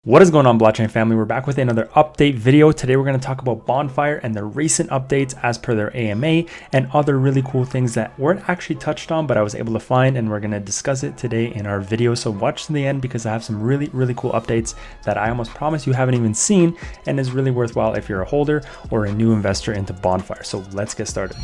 What is going on, blockchain family? We're back with another update video. Today we're going to talk about Bonfire and the recent updates as per their AMA and other really cool things that weren't actually touched on but I was able to find, and we're going to discuss it today in our video. So watch to the end because I have some really cool updates that I almost promise you haven't even seen and is really worthwhile if you're a holder or a new investor into Bonfire. So let's get started.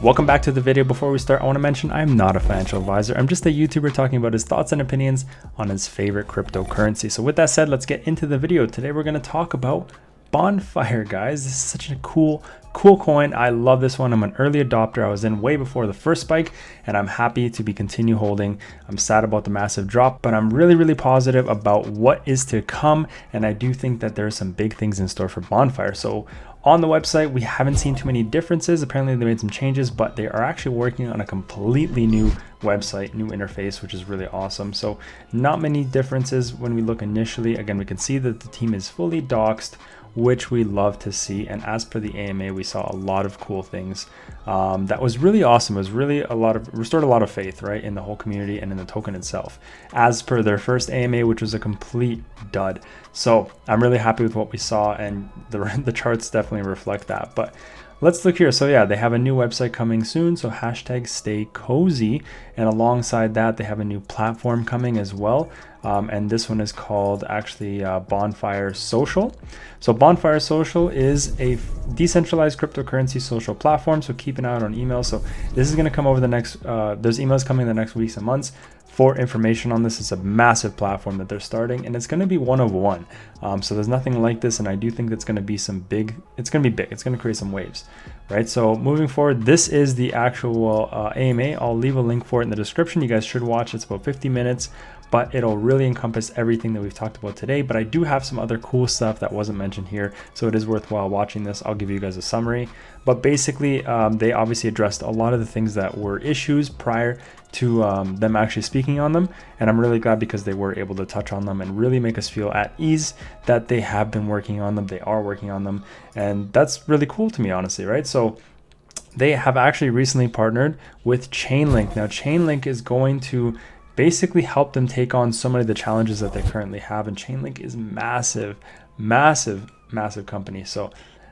Welcome back to the video. Before we start, I want to mention I'm not a financial advisor. I'm just a YouTuber talking about his thoughts and opinions on his favorite cryptocurrency. So with that said, let's get into the video. Today we're going to talk about Bonfire, guys. This is such a cool coin. I love this one. I'm an early adopter. I was in way before the first spike and I'm happy to be continue holding. I'm sad about the massive drop, but I'm really positive about what is to come, and I do think that there are some big things in store for Bonfire. So on the website, we haven't seen too many differences. Apparently they made some changes, but they are actually working on a completely new website, new interface, which is really awesome. So not many differences when we look initially. Again, we can see that the team is fully doxed, which we love to see. And as per the AMA, we saw a lot of cool things. That was really awesome. It was really restored a lot of faith, right, in the whole community and in the token itself, as per their first AMA, which was a complete dud. So I'm really happy with what we saw, and the charts definitely reflect that. But let's look here. So yeah, they have a new website coming soon. So hashtag stay cozy. And alongside that, they have a new platform coming as well. And this one is called actually Bonfire Social. So Bonfire Social is a decentralized cryptocurrency social platform. So keep an eye out on emails. So this is going to come over the next, there's emails coming in the next weeks and months for information on this. It's a massive platform that they're starting, and it's going to be one of one. So there's nothing like this, and I do think that's going to be it's going to be big. It's going to create some waves, right? So moving forward, this is the actual AMA. I'll leave a link for it in the description. You guys should watch. It's about 50 minutes, but it'll really encompass everything that we've talked about today. But I do have some other cool stuff that wasn't mentioned here, so it is worthwhile watching this. I'll give you guys a summary, but basically they obviously addressed a lot of the things that were issues prior to them actually speaking on them, and I'm really glad because they were able to touch on them and really make us feel at ease that they have been working on them, they are working on them, and that's really cool to me, honestly, right? So they have actually recently partnered with Chainlink. Now Chainlink is going to basically help them take on so many of the challenges that they currently have, and Chainlink is massive company. So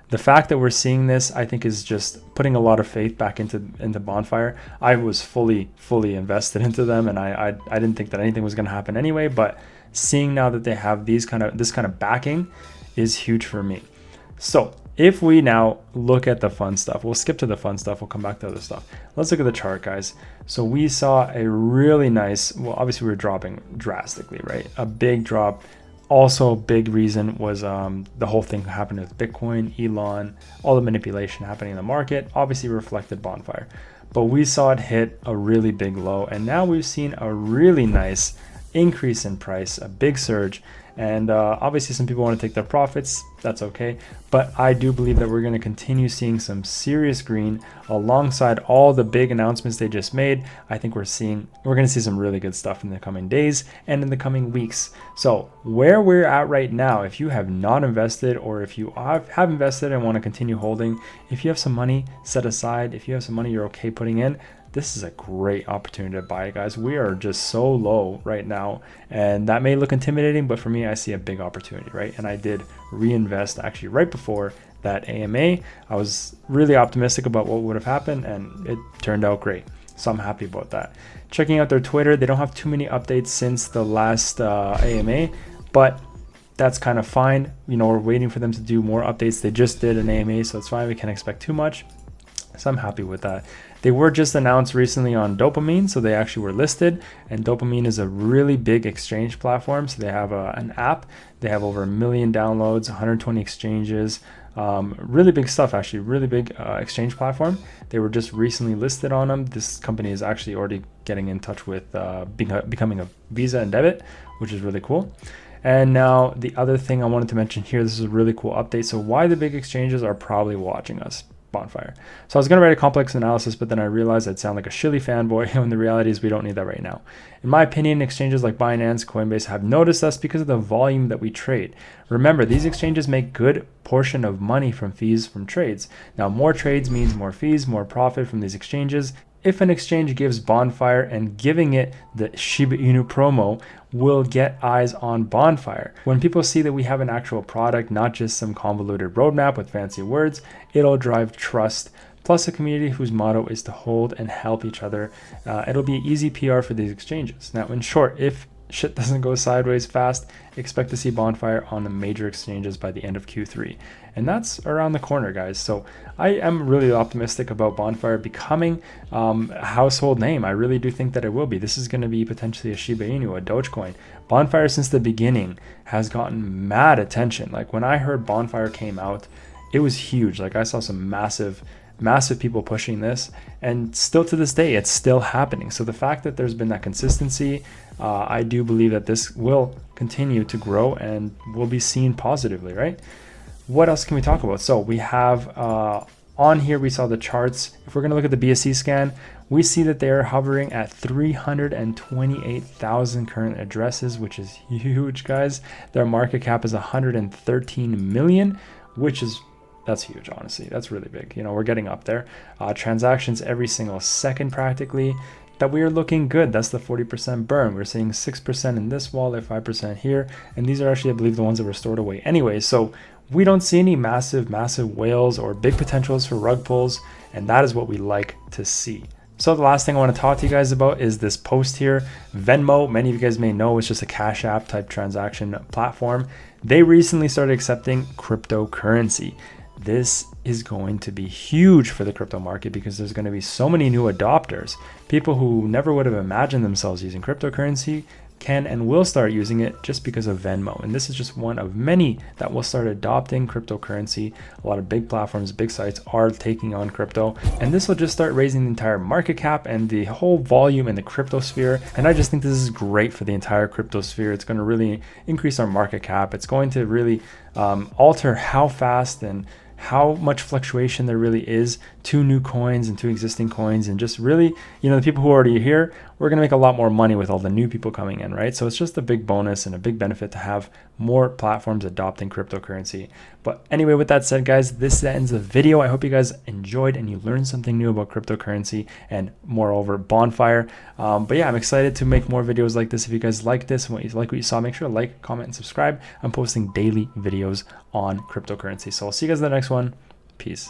the fact that we're seeing this, I think, is just putting a lot of faith back into Bonfire. I was fully invested into them, and I didn't think that anything was going to happen anyway. But seeing now that they have this kind of backing is huge for me. So if we now look at the fun stuff, we'll skip to the fun stuff. We'll come back to other stuff. Let's look at the chart, guys. So we saw a really nice. Well, obviously we were dropping drastically, right? A big drop. Also, big reason was the whole thing happened with Bitcoin, Elon, all the manipulation happening in the market, obviously reflected Bonfire. But we saw it hit a really big low, and now we've seen a really nice increase in price, a big surge. And obviously some people want to take their profits. That's okay. But I do believe that we're going to continue seeing some serious green alongside all the big announcements they just made. I think we're going to see some really good stuff in the coming days and in the coming weeks. So where we're at right now, if you have not invested, or if you have invested and want to continue holding, if you have some money set aside, if you have some money you're okay putting in, this is a great opportunity to buy it, guys. We are just so low right now, and that may look intimidating, but for me, I see a big opportunity, right? And I did reinvest actually right before that AMA. I was really optimistic about what would have happened, and it turned out great. So I'm happy about that. Checking out their Twitter, they don't have too many updates since the last AMA, but that's kind of fine. You know, we're waiting for them to do more updates. They just did an AMA, so it's fine. We can't expect too much. So I'm happy with that. They were just announced recently on Dopamine, so they actually were listed, and Dopamine is a really big exchange platform. So they have an app, they have over 1 million downloads, 120 exchanges, really big stuff, actually, really big exchange platform. They were just recently listed on them. This company is actually already getting in touch with becoming a Visa and debit, which is really cool. And now the other thing I wanted to mention here, this is a really cool update. So why the big exchanges are probably watching us. Bonfire. So I was going to write a complex analysis, but then I realized I'd sound like a shilly fanboy, when the reality is we don't need that right now. In my opinion, exchanges like Binance, Coinbase have noticed us because of the volume that we trade. Remember, these exchanges make good portion of money from fees from trades. Now, more trades means more fees, more profit from these exchanges. if an exchange gives Bonfire and giving it the Shiba Inu promo will get eyes on Bonfire. When people see that we have an actual product, not just some convoluted roadmap with fancy words, it'll drive trust, plus a community whose motto is to hold and help each other. It'll be easy PR for these exchanges. Now, in short, if shit doesn't go sideways fast, expect to see Bonfire on the major exchanges by the end of Q3. And that's around the corner, guys. So I am really optimistic about Bonfire becoming a household name. I really do think that it will be. This is going to be potentially a Shiba Inu, a Dogecoin. Bonfire since the beginning has gotten mad attention. Like when I heard Bonfire came out, it was huge. Like I saw some massive people pushing this, and still to this day it's still happening. So the fact that there's been that consistency, I do believe that this will continue to grow and will be seen positively, right? What else can we talk about? So we have on here, we saw the charts. If we're going to look at the BSC scan, we see that they are hovering at 328,000 current addresses, which is huge, guys. Their market cap is 113 million, which is that's huge, honestly. That's really big. You know, we're getting up there. Transactions every single second practically. That we are looking good. That's the 40% burn. We're seeing 6% in this wallet, 5% here. And these are actually, I believe, the ones that were stored away anyway. So we don't see any massive whales or big potentials for rug pulls. And that is what we like to see. So the last thing I want to talk to you guys about is this post here. Venmo, many of you guys may know, it's just a cash app type transaction platform. They recently started accepting cryptocurrency. This is going to be huge for the crypto market because there's going to be so many new adopters. People who never would have imagined themselves using cryptocurrency can and will start using it just because of Venmo. And this is just one of many that will start adopting cryptocurrency. A lot of big platforms, big sites are taking on crypto, and this will just start raising the entire market cap and the whole volume in the crypto sphere. And I just think this is great for the entire crypto sphere. It's going to really increase our market cap. It's going to really alter how fast and how much fluctuation there really is to new coins and to existing coins, and just really, you know, the people who are already here, we're going to make a lot more money with all the new people coming in, right? So it's just a big bonus and a big benefit to have more platforms adopting cryptocurrency. But anyway, with that said, guys, this ends the video. I hope you guys enjoyed and you learned something new about cryptocurrency and moreover Bonfire. But yeah, I'm excited to make more videos like this. If you guys like this and like what you saw, make sure to like, comment, and subscribe. I'm posting daily videos on cryptocurrency. So I'll see you guys in the next one. Peace.